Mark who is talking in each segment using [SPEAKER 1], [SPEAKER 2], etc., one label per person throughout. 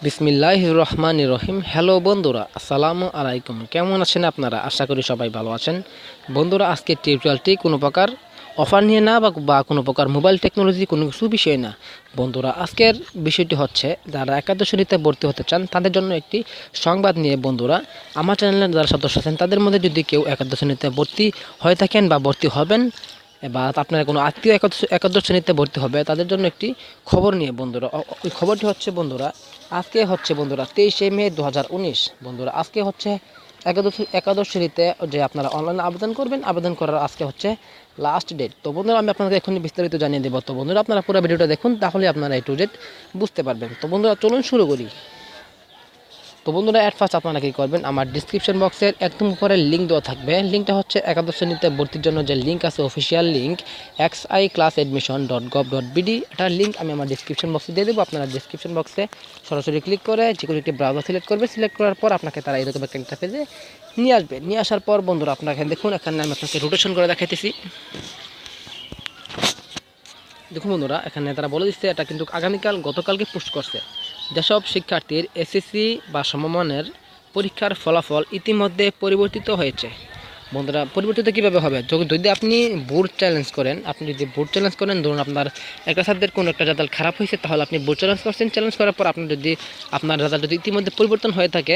[SPEAKER 1] বিসমিল্লাহির রহমানির রহিম। হ্যালো বন্ধুরা, আসসালামু আলাইকুম। কেমন আছেন আপনারা? আশা করি সবাই ভালো আছেন। বন্ধুরা, আজকের টিউটোরিয়ালটি কোনো প্রকার অফার নিয়ে না বা কোনো প্রকার মোবাইল টেকনোলজি কোনো কিছু বিষয় না। বন্ধুরা, আজকের বিষয়টি হচ্ছে যারা একাদশ শ্রেণীতে ভর্তি হতে চান তাদের জন্য একটি সংবাদ নিয়ে। বন্ধুরা, আমার চ্যানেলের যারা সদস্য আছেন তাদের মধ্যে যদি কেউ একাদশ শ্রেণীতে ভর্তি হয়ে থাকেন বা ভর্তি হবেন বা আপনার কোনো আত্মীয় একাদশ শ্রেণীতে ভর্তি হবে তাদের জন্য একটি খবর নিয়ে। বন্ধুরা, ওই খবরটি হচ্ছে বন্ধুরা আজকে হচ্ছে বন্ধুরা 23শে মে 2019। বন্ধুরা, আজকে হচ্ছে একাদশ শ্রেণীতে যে আপনারা অনলাইনে আবেদন করবেন, আবেদন করার আজকে হচ্ছে লাস্ট ডেট। তো বন্ধুরা, আমি আপনাদের এখনই বিস্তারিত জানিয়ে দেবো। তো বন্ধুরা, আপনারা পুরো ভিডিওটা দেখুন, তাহলে আপনারা এই টু জেড বুঝতে পারবেন। তো বন্ধুরা, চলুন শুরু করি। তো বন্ধুরা, অ্যাট ফার্স্ট আপনারা কী করবেন, আমার ডিসক্রিপশন বক্সের একদম উপরে লিঙ্ক দেওয়া থাকবে। লিঙ্কটা হচ্ছে একাদশ শ্রেণীতে ভর্তির জন্য যে লিঙ্ক আছে, অফিসিয়াল লিঙ্ক xiclassadmission.gov.bd। এটার লিঙ্ক আমি আমার ডিসক্রিপশন বক্সে দিয়ে দেবো। আপনারা ডিসক্রিপশন বক্সে সরাসরি ক্লিক করে যে কোনো একটি ব্রাউজার সিলেক্ট করবে। সিলেক্ট করার পর আপনাকে তারা এরকম একটা ইন্টারফেসে নিয়ে আসবে। নিয়ে আসার পর বন্ধুরা, আপনাকে দেখুন এখানে আমি আপনাকে রোটেশন করে দেখাইতেছি। দেখুন বন্ধুরা, এখানে তারা বলে দিচ্ছে এটা কিন্তু গতকালকে পোস্ট করছে। যেসব শিক্ষার্থীর এসএসসি বা সমমানের পরীক্ষার ফলাফল ইতিমধ্যে পরিবর্তিত হয়েছে। বন্ধুরা, পরিবর্তিত কীভাবে হবে? যদি আপনি বোর্ড চ্যালেঞ্জ করেন, ধরুন আপনার একটা সাবজেক্ট কোনো একটা রেজাল্ট খারাপ হয়েছে, তাহলে আপনি বোর্ড চ্যালেঞ্জ করার পর আপনার রেজাল্ট যদি ইতিমধ্যে পরিবর্তন হয়ে থাকে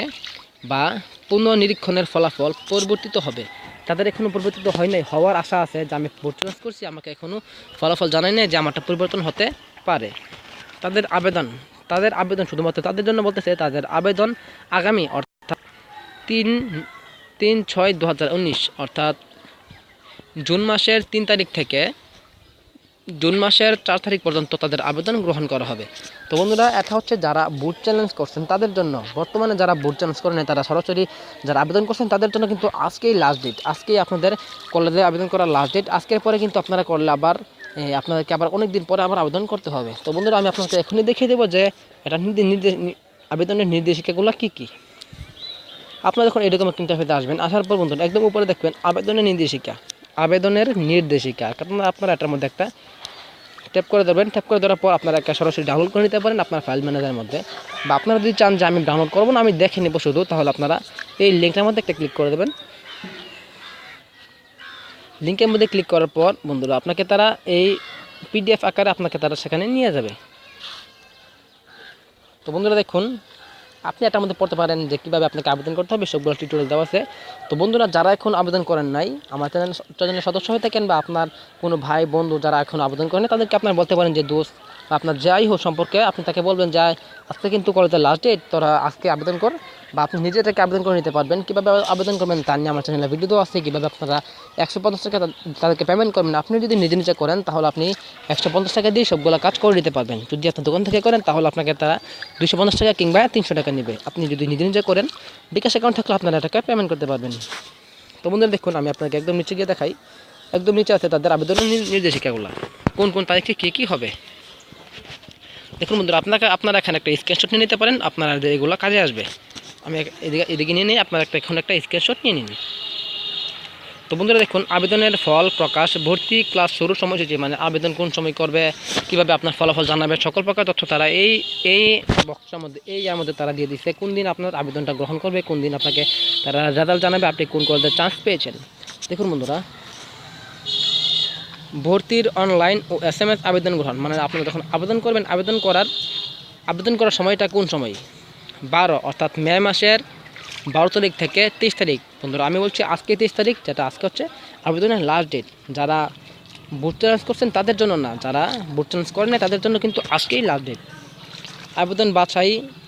[SPEAKER 1] বা পুনঃনিরীক্ষণের ফলাফল পরিবর্তিত হবে। তাদের এখনও পরিবর্তিত হয় নাই, হওয়ার আশা আছে যে আমি বোর্ড চ্যালেঞ্জ করছি, আমাকে এখনও ফলাফল জানাই নাই যে আমারটা পরিবর্তন হতে পারে। তাদের আবেদন শুধুমাত্র তাদের জন্য বলতেছে। তাদের আবেদন আগামী অর্থাৎ 3/6/2019 অর্থাৎ জুন মাসের 3 তারিখ থেকে জুন মাসের 4 তারিখ পর্যন্ত তাদের আবেদন গ্রহণ করা হবে। তো বন্ধুরা, এটা হচ্ছে যারা বোর্ড চ্যালেঞ্জ করছেন তাদের জন্য। বর্তমানে যারা বোর্ড চ্যালেঞ্জ করেন তারা সরাসরি যারা আবেদন করছেন তাদের জন্য কিন্তু আজকেই লাস্ট ডেট। আজকেই আপনাদের কলেজে আবেদন করার লাস্ট ডেট। আজকের পরে কিন্তু আপনারা করলে আপনাদেরকে আবার অনেক দিন পরে আবার আবেদন করতে হবে। তো বন্ধুরা, আমি আপনাকে এখনই দেখিয়ে দেবো যে এটা আবেদনের নির্দেশিকাগুলো কী কী। আপনারা যখন এরকম একটা ইন্টারফেসে আসবেন, আসার পর বন্ধুরা একদম উপরে দেখবেন আবেদনের নির্দেশিকা। আপনারা এটার মধ্যে একটা ট্যাপ করে দেবেন। ট্যাপ করে দেওয়ার পর আপনারা একটা সরাসরি ডাউনলোড করে নিতে পারেন আপনার ফাইল ম্যানেজারের মধ্যে। বা আপনারা যদি চান যে আমি ডাউনলোড করবো না, আমি দেখে নেবো শুধু, তাহলে আপনারা এই লিঙ্কটার মধ্যে একটা ক্লিক করে দেবেন। লিঙ্কের মধ্যে ক্লিক করার পর বন্ধুরা আপনাকে তারা এই পিডিএফ আকারে তারা সেখানে নিয়ে যাবে। তো বন্ধুরা দেখুন, আপনি এটার মধ্যে পড়তে পারেন যে কীভাবে আপনাকে আবেদন করতে হবে, সবগুলো টিউটোরিয়াল দেওয়া আছে। তো বন্ধুরা, যারা এখন আবেদন করেন নাই, আমার চ্যানেলের সদস্য হয়ে থাকেন বা আপনার কোনো ভাই বন্ধু যারা এখন আবেদন করেন, তাদেরকে আপনার বলতে পারেন যে দোস্ত আপনার যাই হোক সম্পর্কে আপনি তাকে বলবেন যে আজকে কিন্তু কলেজের লাস্ট ডেট, তোরা আজকে আবেদন কর। বা আপনি নিজে থেকে আবেদন করে নিতে পারবেন। কীভাবে আবেদন করবেন তা নিয়ে আমার চ্যানেলে ভিডিও দেওয়া আছে। কীভাবে আপনারা 150 টাকা তাদেরকে পেমেন্ট করবেন। আপনি যদি নিজে করেন তাহলে আপনি 150 টাকা দিয়ে সবগুলো কাজ করে নিতে পারবেন। যদি আপনার দোকান থেকে করেন তাহলে আপনাকে তারা 250 টাকা কিংবা 300 টাকা নেবে। আপনি যদি নিজে করেন, বিকাশ অ্যাকাউন্ট থাকলে আপনারা টাকা পেমেন্ট করতে পারবেন। তো বন্ধুরা দেখুন, আমি আপনাকে একদম নিচে গিয়ে দেখাই। একদম নিচে আছে তাদের আবেদনের নির্দেশিকাগুলো, কোন তারিখে কী হবে। দেখুন বন্ধুরা, আপনারা এখানে একটা স্ক্রিনশট নিয়ে নিতে পারেন। আপনারা এগুলো কাজে আসবে। আমি এদিকে নিয়ে নিই, আপনারা এখন একটা স্ক্রিনশট নিয়ে নিন। তো বন্ধুরা দেখুন, আবেদনের ফল প্রকাশ, ভর্তি ক্লাস শুরুর সময়সূচি, মানে আবেদন কোন সময় করবে, কিভাবে আপনার ফলাফল জানাবে, সকল প্রকার তথ্য তারা এই বক্সের মধ্যে মধ্যে তারা দিয়ে দিচ্ছে। কোন দিন আপনার আবেদনটা গ্রহণ করবে, কোন দিন আপনাকে তারা রেজাল্ট জানাবে, আপনি কোন কলেজে চান্স পেয়েছেন। দেখুন বন্ধুরা, ভর্তির অনলাইন ও SMS আবেদন গ্রহণ, মানে আপনারা যখন আবেদন করবেন, আবেদন করার সময়টা কোন সময়? 12 অর্থাৎ মে মাসের 12 তারিখ থেকে 23 তারিখ। বন্ধুরা, আমি বলছি আজকে 23 তারিখ, যেটা আজকে হচ্ছে আবেদনের লাস্ট ডেট। যারা বোর্ড চ্যালেঞ্জ করছেন তাদের জন্য না, যারা বোর্ড চ্যালেঞ্জ করেন না তাদের জন্য কিন্তু আজকেই লাস্ট ডেট। আবেদন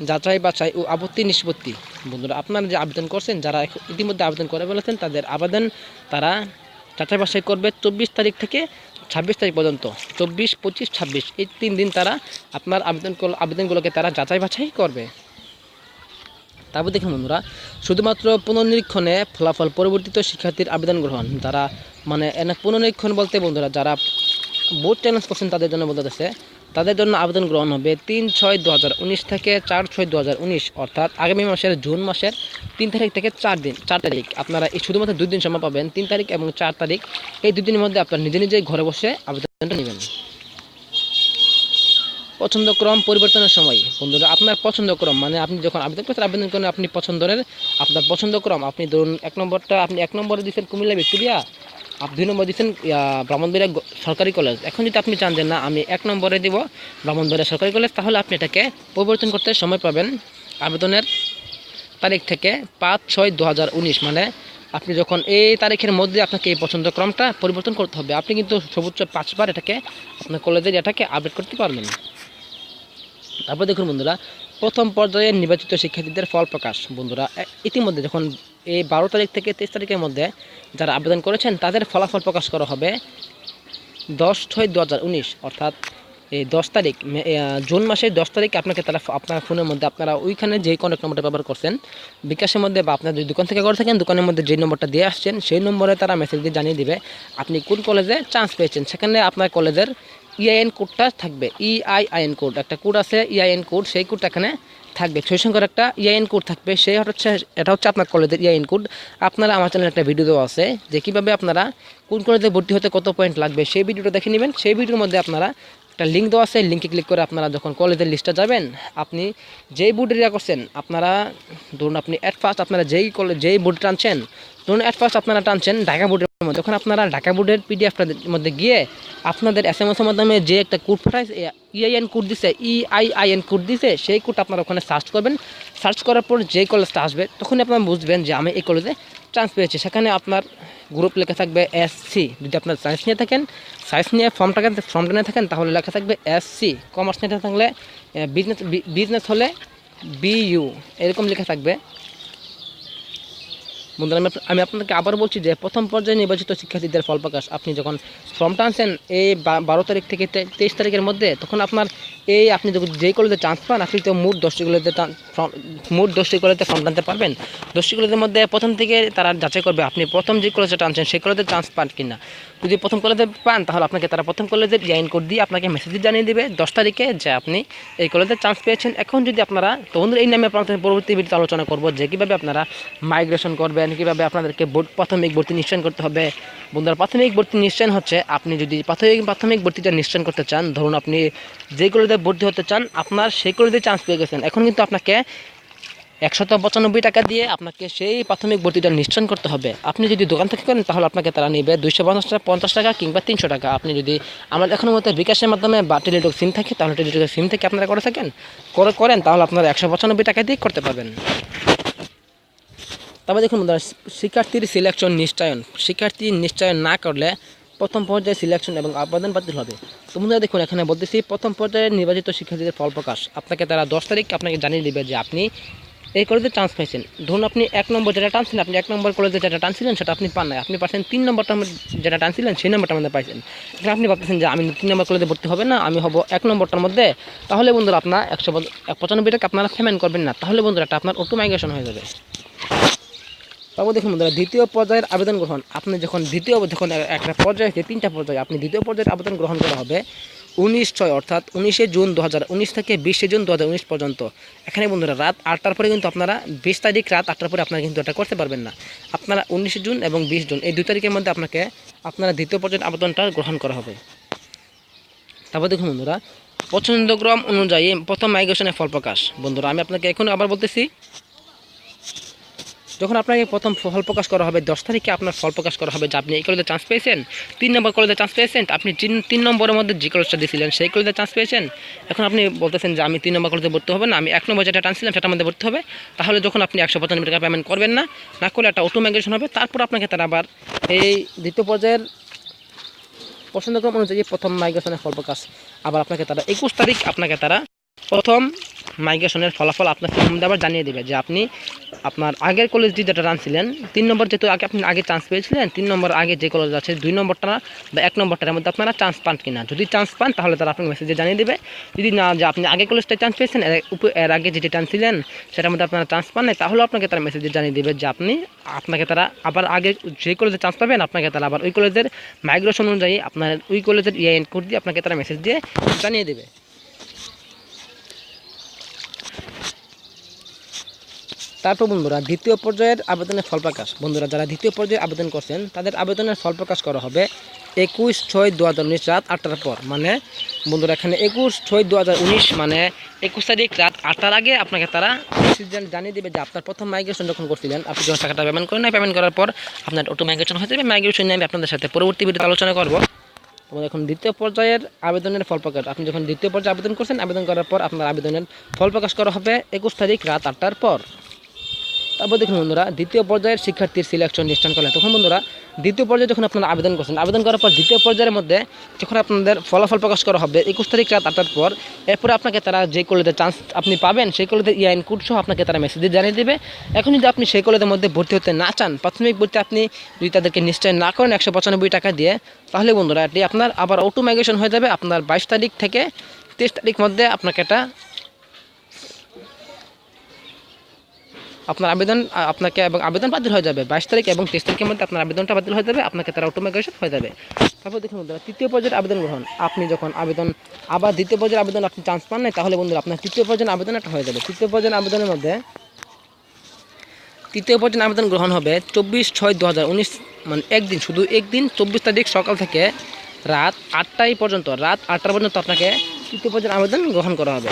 [SPEAKER 1] যাচাই বাছাই ও আপত্তি নিষ্পত্তি। বন্ধুরা, আপনারা যে আবেদন করছেন, যারা ইতিমধ্যে আবেদন করে ফেলেছেন, তাদের আবেদন তারা যাচাই বাছাই করবে 24 তারিখ থেকে 26 তারিখ পর্যন্ত। 24, 25, 26 এই 3 দিন তারা আপনার আবেদনগুলোকে তারা যাচাই বাছাই করবে। তারপর দেখুন বন্ধুরা, শুধুমাত্র পুনর্নিরীক্ষণে ফলাফল পরিবর্তিত শিক্ষার্থীর আবেদন গ্রহণ। যারা পুনর্নিরীক্ষণ বলতে বন্ধুরা যারা বোর্ড চ্যালেঞ্জ করছেন তাদের জন্য বলতেছে, তাদের জন্য আবেদন গ্রহণ হবে 3/6/2019 থেকে 4/6/2019 অর্থাৎ আগামী মাসের জুন মাসের 3 তারিখ থেকে 4 তারিখ। আপনারা এই শুধুমাত্র 2 দিন সময় পাবেন, 3 তারিখ এবং 4 তারিখ। এই 2 দিনের মধ্যে আপনারা নিজেই ঘরে বসে আবেদনটা নেবেন। পছন্দক্রম পরিবর্তনের সময়। বন্ধুরা আপনার পছন্দক্রম মানে আপনি যখন আবেদন করছেন, আবেদন করেন আপনি পছন্দের আপনার পছন্দক্রম, আপনি ধরুন এক নম্বরটা আপনি এক নম্বরে দিচ্ছেন কুমিল্লা ভিক্টোরিয়া, আপনি 2 নম্বর দিচ্ছেন ব্রাহ্মণবাড়িয়া সরকারি কলেজ। এখন যদি আপনি চান যে না আমি 1 নম্বরে দিব ব্রাহ্মণবাড়িয়া সরকারি কলেজ, তাহলে আপনি এটাকে পরিবর্তন করতে সময় পাবেন আবেদনের তারিখ থেকে 5/6/2019, মানে আপনি যখন এই তারিখের মধ্যে আপনাকে এই পছন্দক্রমটা পরিবর্তন করতে হবে। আপনি কিন্তু সর্বোচ্চ 5 বার এটাকে আপনার কলেজের এটাকে আপডেট করতে পারবেন। তারপর দেখুন বন্ধুরা, প্রথম পর্যায়ে নির্বাচিত শিক্ষার্থীদের ফল প্রকাশ। বন্ধুরা ইতিমধ্যে যখন এই 12 তারিখ থেকে 23 তারিখের মধ্যে যারা আবেদন করেছেন তাদের ফলাফল প্রকাশ করা হবে 10/6/2019, অর্থাৎ এই 10 তারিখ জুন মাসের 10 তারিখ আপনাকে তারা আপনার ফোনের মধ্যে আপনারা ওইখানে যেই কন্ট্যাক্ট নম্বরটা ব্যবহার করছেন বিকাশের মধ্যে বা আপনার যদি দোকান থেকে করে থাকেন দোকানের মধ্যে যে নম্বরটা দিয়ে আসছেন সেই নম্বরে তারা মেসেজ দিয়ে জানিয়ে দিবে আপনি কোন কলেজে চান্স পেয়েছেন। সেখানে আপনার কলেজের ইআইএন কোডটা থাকবে, ইআইআইএন কোড একটা কোড আছে, ইআইএন কোড, সেই কোডটা এখানে থাকবে, 6 সংখ্যার একটা ইআইএন কোড থাকবে। সেই এটা হচ্ছে আপনার কলেজের ইআইএন কোড। আপনারা আমার চ্যানেলে একটা ভিডিও দেওয়া আছে যে কীভাবে আপনারা কোন কলেজে ভর্তি হতে কত পয়েন্ট লাগবে, সেই ভিডিওটা দেখে নেবেন। সেই ভিডিওর মধ্যে আপনারা একটা লিঙ্ক দেওয়া আছে, লিঙ্কে ক্লিক করে আপনারা যখন কলেজের লিস্টে যাবেন, আপনি যেই বোর্ডে ইয়া করছেন, আপনারা ধরুন আপনি অ্যাট ফার্স্ট আপনারা যেই বোর্ড টানছেন, ধরুন অ্যাট ফার্স্ট আপনারা টানছেন ঢাকা বোর্ডের মধ্যে, যখন আপনারা ঢাকা বোর্ডের পিডিএফটার মধ্যে গিয়ে আপনাদের এসএমএসের মাধ্যমে যে একটা কোড পাঠাইছে, ইআইএন কোড দিছে, ইআইআইএন কোড দিছে, সেই কোড আপনারা ওখানে সার্চ করবেন। সার্চ করার পর যে কলেজটা আসবে তখনই আপনারা বুঝবেন যে আমি এই কলেজে চান্স পেয়েছি। সেখানে আপনার গ্রুপ লেখা থাকবে এসসি, যদি আপনার সায়েন্স নিয়ে থাকেন, সায়েন্স নিয়ে ফর্মটা নিয়ে থাকেন তাহলে লেখা থাকবে এসসি, কমার্স নিয়ে থাকলে বিজনেস হলে বিইউ, এরকম লেখা থাকবে। বন্ধুরা আমি আপনাকে আবার বলছি যে প্রথম পর্যায়ে নির্বাচিত শিক্ষার্থীদের ফল প্রকাশ, আপনি যখন ফর্মটা আনছেন এই 12 তারিখ থেকে 23 তারিখের মধ্যে, তখন আপনার আপনি যখন যেই কলেজে চান্স পান আপনি তো মোট 10টি কলেজে ফর্ম টানতে পারবেন। 10টি কলেজের মধ্যে প্রথম থেকে তারা যাচাই করবে আপনি প্রথম যে কলেজে টানছেন সেই কলেজে চান্স পান কিনা। যদি প্রথম কলেজে পান তাহলে আপনাকে তারা প্রথম কলেজের ইআইএন কোড দিয়ে আপনাকে মেসেজ জানিয়ে দেবে 10 তারিখে যে আপনি এই কলেজে চান্স পেয়েছেন। এখন যদি আপনারা তো বন্ধুরা এই নামে আপনাদের পরবর্তী ভিডিওতে আলোচনা করব যে কীভাবে আপনারা মাইগ্রেশন করবেন, কীভাবে আপনাদেরকে প্রাথমিক ভর্তি নিশ্চয়ন করতে হবে। বন্ধুরা প্রাথমিক ভর্তি নিশ্চয়ন হচ্ছে আপনি যদি প্রাথমিক ভর্তিটা নিশ্চয়ন করতে চান, ধরুন আপনি যে কলেজে ভর্তি হতে চান আপনার সেই কলেজে চান্স পেয়ে গেছেন, এখন কিন্তু আপনাকে 195 টাকা দিয়ে আপনাকে সেই প্রাথমিক ভর্তিটা নিশ্চয়ন করতে হবে। আপনি যদি দোকান থেকে করেন তাহলে আপনাকে তারা নেবে 250 টাকা কিংবা 300 টাকা। আপনি যদি আমার এখনো মতো বিকাশের মাধ্যমে বা টেলিটক সিম থাকে তাহলে টেলিটক সিম থেকে আপনারা করেন তাহলে আপনারা 195 টাকা দিয়ে করতে পারবেন। তবে দেখুন বন্ধুরা, শিক্ষার্থীর সিলেকশন শিক্ষার্থী নিশ্চয়ন না করলে প্রথম পর্যায়ে সিলেকশন এবং আবেদন বাতিল হবে। তো বন্ধুরা দেখুন এখানে বলতেছি প্রথম পর্যায়ে নির্বাচিত শিক্ষার্থীদের ফল প্রকাশ, আপনাকে তারা 10 তারিখ আপনাকে জানিয়ে দেবে যে আপনি এই কলেজে চান্স পাইছেন। ধরুন আপনি 1 নম্বর যেটা টানছিলেন, আপনি 1 নম্বর কলেজে যেটা টানছিলেন সেটা আপনি পান নাই, আপনি পাচ্ছেন 3 নম্বরটা যেটা টানছিলেন সেই নম্বরটা আমাদের পাইছেন। এখন আপনি ভাবতেছেন যে আমি 3 নম্বর কলেজে ভর্তি হবে না, আমি হব 1 নম্বরটার মধ্যে, তাহলে বন্ধুরা আপনার 195 টাকা আপনারা পেমেন্ট করবেন না, তাহলে বন্ধুরা এটা আপনার অটো মাইগ্রেশন হয়ে যাবে। তারপর দেখুন বন্ধুরা, দ্বিতীয় পর্যায়ের আবেদন গ্রহণ, আপনি যখন একটা পর্যায়ে 3টা পর্যায়ে আপনি দ্বিতীয় পর্যায়ের আবেদন গ্রহণ করা হবে 19/6 অর্থাৎ 19শে জুন 2019 থেকে 20শে জুন 2019 পর্যন্ত। এখানে বন্ধুরা রাত 8টার পরে কিন্তু আপনারা 20 তারিখ রাত 8টার পরে আপনারা কিন্তু এটা করতে পারবেন না। আপনারা 19শে জুন এবং 20 জুন এই 2 তারিখের মধ্যে আপনারা দ্বিতীয় পর্যায়ের আবেদনটা গ্রহণ করা হবে। তারপর দেখুন বন্ধুরা, পছন্দক্রম অনুযায়ী প্রথম মাইগ্রেশনের ফল প্রকাশ। বন্ধুরা আমি আপনাকে এখন আবার বলতেছি, যখন আপনাকে প্রথম ফল প্রকাশ করা হবে 10 তারিখে আপনার ফল প্রকাশ করা হবে যে আপনি এই কলেজে চান্স পেয়েছেন, 3 নম্বর কলেজে চান্স পেয়েছেন, আপনি 3 নম্বরের মধ্যে যে কলেজটা দিয়েছিলেন সেই কলেজে চান্স পেয়েছেন। এখন আপনি বলতেছেন যে আমি 3 নম্বর কলেজে ভর্তি হবে না, আমি 1 নম্বর যেটা টানছিলাম সেটার মধ্যে ভর্তি হবে, তাহলে যখন আপনি 195 টাকা পেমেন্ট করবেন না করলে একটা অটো মাইগ্রেশন হবে। তারপর আপনাকে তারা আবার এই দ্বিতীয় পর্যায়ের পছন্দক্রম অনুযায়ী প্রথম মাইগ্রেশনের ফল প্রকাশ, আবার আপনাকে তারা 21 তারিখ আপনাকে তারা প্রথম মাইগ্রেশনের ফলাফল আপনার সম্বন্ধে আবার জানিয়ে দেবে যে আপনি আপনার আগের কলেজটি যেটা টানছিলেন 3 নম্বর, যেহেতু আপনি আগে চান্স পেয়েছিলেন 3 নম্বর আগে যে কলেজ আছে 2 নম্বরটা বা 1 নম্বরটার মধ্যে আপনারা চান্স পান কিনা। যদি চান্স পান তাহলে তারা আপনাকে মেসেজে জানিয়ে দেবে, যদি না যে আপনি আগে কলেজটায় চান্স পেয়েছেন এর আগে যেটি টানছিলেন সেটার মধ্যে আপনারা চান্স পান নাই, তাহলে আপনাকে তারা মেসেজে জানিয়ে দেবে যে আপনাকে তারা আবার আগে যে কলেজে চান্স পাবেন আপনাকে তারা আবার ওই কলেজের মাইগ্রেশন অনুযায়ী আপনার ওই কলেজের ইআইএন কোড দিয়ে আপনাকে তারা মেসেজ দিয়ে জানিয়ে দেবে। তারপর বন্ধুরা দ্বিতীয় পর্যায়ের আবেদনের ফল প্রকাশ। বন্ধুরা যারা দ্বিতীয় পর্যায়ে আবেদন করছেন তাদের আবেদনের ফল প্রকাশ করা হবে 21/6/2019 রাত 8টার পর, মানে বন্ধুরা এখানে 21/6/2019 মানে 21 তারিখ রাত 8টার আগে আপনাকে তারা জানিয়ে দেবে যে আপনার প্রথম মাইগ্রেশন যখন করছিলেন, আপনি যখন টাকাটা পেমেন্ট করেন না, পেমেন্ট করার পর আপনার অটো মাইগ্রেশন হয়ে যাবে। মাইগ্রেশন নিয়ে আমি আপনাদের সাথে পরবর্তী ভিডিওতে আলোচনা করব। এবং এখন দ্বিতীয় পর্যায়ের আবেদনের ফল প্রকাশ, আপনি যখন দ্বিতীয় পর্যায়ে আবেদন করছেন, আবেদন করার পর আপনার আবেদনের ফল প্রকাশ করা হবে 21 তারিখ রাত 8টার পর। তারপর দেখুন বন্ধুরা, দ্বিতীয় পর্যায়ের শিক্ষার্থীর সিলেকশন নিশ্চয় করলেন। তখন বন্ধুরা দ্বিতীয় পর্যায়ে যখন আপনারা আবেদন করছেন, আবেদন করার পর দ্বিতীয় পর্যায়ের মধ্যে যখন আপনাদের ফলাফল প্রকাশ করা হবে 21 তারিখ রাত 8টার পর, এরপরে আপনাকে তারা যে কলেজে চান্স আপনি পাবেন সেই কলেজের ইআইএন কোড সহ আপনাকে তারা মেসেজে জানিয়ে দেবে। এখন যদি আপনি সেই কলেজের মধ্যে ভর্তি হতে না চান, প্রাথমিক ভর্তি আপনি যদি তাদেরকে নিশ্চয় না করেন 195 টাকা দিয়ে, তাহলে বন্ধুরা এটি আপনার আবার অটো মাইগ্রেশন হয়ে যাবে। আপনার 22 তারিখ থেকে 23 তারিখ মধ্যে আপনাকে এটা আপনার আবেদন এবং আবেদন বাতিল হয়ে যাবে। 22 তারিখ এবং 23 তারিখের মধ্যে আপনার আবেদনটা বাতিল হয়ে যাবে, আপনাকে তারা অটো মাইগ্রেশন হয়ে যাবে। তারপর দেখুন বন্ধুরা, তৃতীয় পর্যায়ের আবেদন গ্রহণ, আপনি যখন আবার দ্বিতীয় পর্যায়ের আবেদন আপনি চান্স পান নাই, তাহলে বন্ধুরা আপনার তৃতীয় পর্যায়ের আবেদন একটা হয়ে যাবে। তৃতীয় পর্যায়ের আবেদনের মধ্যে তৃতীয় পর্যায়ের আবেদন গ্রহণ হবে 24/6/2019 মানে একদিন, শুধু একদিন 24 তারিখ সকাল থেকে রাত 8টায় পর্যন্ত, রাত 8টা পর্যন্ত আপনাকে তৃতীয় পর্যায়ের আবেদন গ্রহণ করা হবে।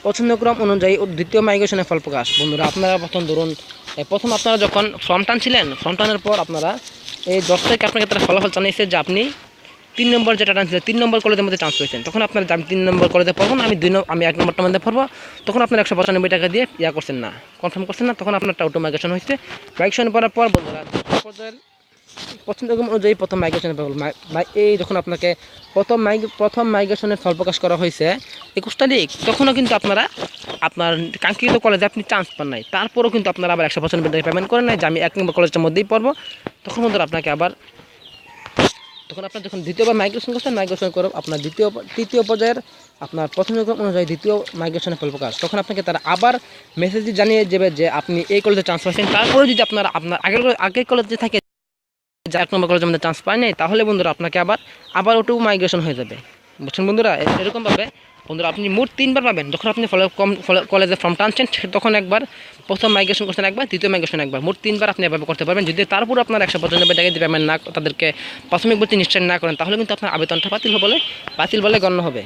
[SPEAKER 1] পছন্দক্রম অনুযায়ী দ্বিতীয় মাইগ্রেশনের ফল প্রকাশ। বন্ধুরা আপনারা প্রথম আপনারা যখন ফর্ম টানছিলেন, ফর্ম টানার পর আপনারা এই 10 তারিখে আপনাকে তারা ফলাফল জানিয়েছে যে আপনি 3 নম্বর যেটা টানছিলেন 3 নম্বর কলেজের মধ্যে চান্স পেয়েছেন। তখন আপনারা আমি 3 নম্বর কলেজে পড়বো না, আমি 1 নম্বরটার মধ্যে পড়বো, তখন আপনার 195 টাকা দিয়ে করছেন না, কনফার্ম করছেন না, তখন আপনার অটো মাইগ্রেশন হয়েছে। মাইগ্রেশন করার পর বন্ধুরা পর্যায়ের পছন্দক্রম অনুযায়ী প্রথম মাইগ্রেশনের এই যখন আপনাকে প্রথম মাইগ্রেশনের ফল প্রকাশ করা হয়েছে 21 তারিখ, তখনও কিন্তু আপনার কাঙ্ক্ষিত কলেজে আপনি চান্স পান নাই, তারপরেও কিন্তু আপনারা আবার 195 টাকা পেমেন্ট করেন নাই যে আমি 1 নম্বর কলেজটার মধ্যেই পড়বো। তখন বন্ধুরা আপনাকে আবার আপনার যখন দ্বিতীয়বার মাইগ্রেশন করছেন, মাইগ্রেশন করে আপনার তৃতীয় পর্যায়ের আপনার পছন্দক্রম অনুযায়ী দ্বিতীয় মাইগ্রেশনের ফল প্রকাশ, তখন আপনাকে তারা আবার মেসেজ জানিয়ে দেবে যে আপনি এই কলেজে চান্স পাচ্ছেন। তারপরেও যদি আপনার আগের কলেজে থাকে যে 1 নম্বর কলেজের মধ্যে চান্স পায় নাই, তাহলে বন্ধুরা আপনাকে আবার অটো মাইগ্রেশন হয়ে যাবে। বুঝছেন বন্ধুরা, এরকমভাবে বন্ধুরা আপনি মোট 3বার পাবেন। যখন আপনি কলেজে ফর্ম টানছেন তখন একবার, প্রথম মাইগ্রেশন করছেন একবার, দ্বিতীয় মাইগ্রেশন একবার, মোট 3বার আপনি এভাবে করতে পারবেন। যদি তারপর আপনার 195 টাকা দিয়ে পেমেন্ট না, তাদেরকে প্রাথমিক ভর্তি নিশ্চয় না করেন, তাহলে কিন্তু আপনার আবেদনটা বাতিল বলে গণ্য হবে।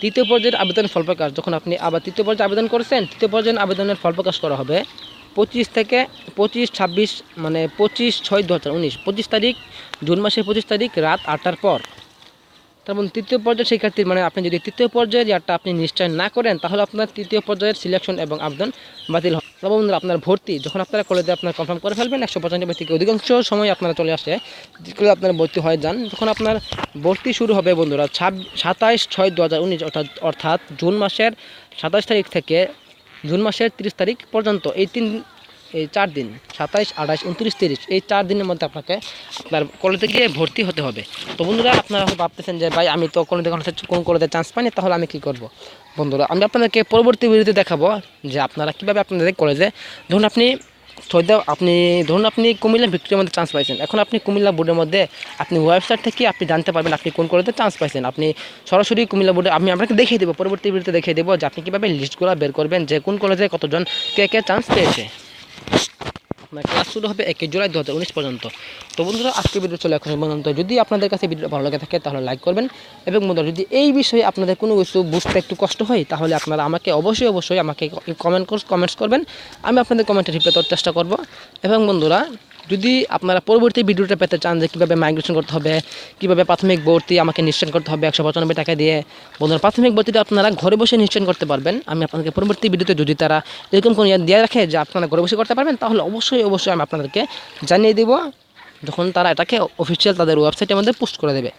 [SPEAKER 1] তৃতীয় পর্যায়ের আবেদন ফল প্রকাশ, যখন আপনি আবার তৃতীয় পর্যায়ে আবেদন করেছেন, তৃতীয় পর্যায়ের আবেদনের ফল প্রকাশ করা হবে 25/26 মানে 25/6/2019 25 তারিখ, জুন মাসের 25 তারিখ রাত 8টার পর। তারপর তৃতীয় পর্যায়ের শিক্ষার্থীর মানে আপনি যদি তৃতীয় পর্যায়ের ইয়ারটা আপনি নিশ্চয় না করেন, তাহলে আপনার তৃতীয় পর্যায়ের সিলেকশন এবং আবেদন বাতিল হবে। তারপর বন্ধুরা আপনার ভর্তি, যখন আপনারা কলেজে আপনার কনফার্ম করে ফেলবেন 195 থেকে অধিকাংশ সময় আপনারা চলে আসে যেগুলো আপনার ভর্তি হয়ে যান, যখন আপনার ভর্তি শুরু হবে বন্ধুরা 27/6/2019 অর্থাৎ জুন মাসের 27 তারিখ থেকে জুন মাসের 30 তারিখ পর্যন্ত, এই 4 দিন 27, 28, 29, 30 এই 4 দিনের মধ্যে আপনাকে আপনার কলেজে গিয়ে ভর্তি হতে হবে। তো বন্ধুরা আপনারা ভাবতেছেন যে ভাই আমি তো কোন কলেজে চান্স পাইনি, তাহলে আমি কী করব? বন্ধুরা আমি আপনাদেরকে পরবর্তী ভিডিওতে দেখাবো যে আপনারা কীভাবে আপনাদের কলেজে, ধরুন আপনি কুমিল্লা ভিক্টোরিয়ার মধ্যে চান্স পাইছেন, এখন আপনি কুমিল্লা বোর্ডের মধ্যে আপনি ওয়েবসাইট থেকে আপনি জানতে পারবেন আপনি কোন কলেজে চান্স পাইছেন। আপনি সরাসরি কুমিল্লা বোর্ডে আমি আপনাকে দেখিয়ে দেবো, পরবর্তী ভিডিওতে দেখিয়ে দেবো যে আপনি কীভাবে লিস্টগুলো বের করবেন যে কোন কলেজে কতজন কে চান্স পেয়েছে। আপনার ক্লাস শুরু হবে 1 জুলাই 2019 পর্যন্ত। তো বন্ধুরা আজকে ভিডিও চলে এখন পর্যন্ত। যদি আপনাদের কাছে ভিডিও ভালো লাগে থাকে তাহলে লাইক করবেন, এবং বন্ধুরা যদি এই বিষয়ে আপনাদের কোনো কিছু বুঝতে একটু কষ্ট হয়, তাহলে আপনারা আমাকে অবশ্যই আমাকে কমেন্টস করবেন, আমি আপনাদের কমেন্টে রিপ্লাই দেওয়ার চেষ্টা করব। এবং বন্ধুরা যদি আপনারা পরবর্তী ভিডিওটা পেতে চান যে কীভাবে মাইগ্রেশন করতে হবে, কীভাবে প্রাথমিক ভর্তি আমাকে নিশ্চয় করতে হবে 195 টাকা দিয়ে, বন্ধুরা প্রাথমিক ভর্তিটা আপনারা ঘরে বসে নিশ্চয় করতে পারবেন। আমি আপনাদেরকে পরবর্তী ভিডিওতে যদি তারা এরকম কোনো দিয়ে রাখে যে আপনারা ঘরে বসে করতে পারবেন, তাহলে অবশ্যই আমি আপনাদেরকে জানিয়ে দেবো যখন তারা এটাকে অফিসিয়াল তাদের ওয়েবসাইটের মধ্যে পোস্ট করে দেবে।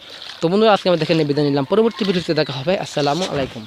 [SPEAKER 1] তো বন্ধুরা আজকে আমি দেখে নিয়ে বিদায় নিলাম, পরবর্তী ভিডিওতে দেখা হবে। আসসালামু আলাইকুম।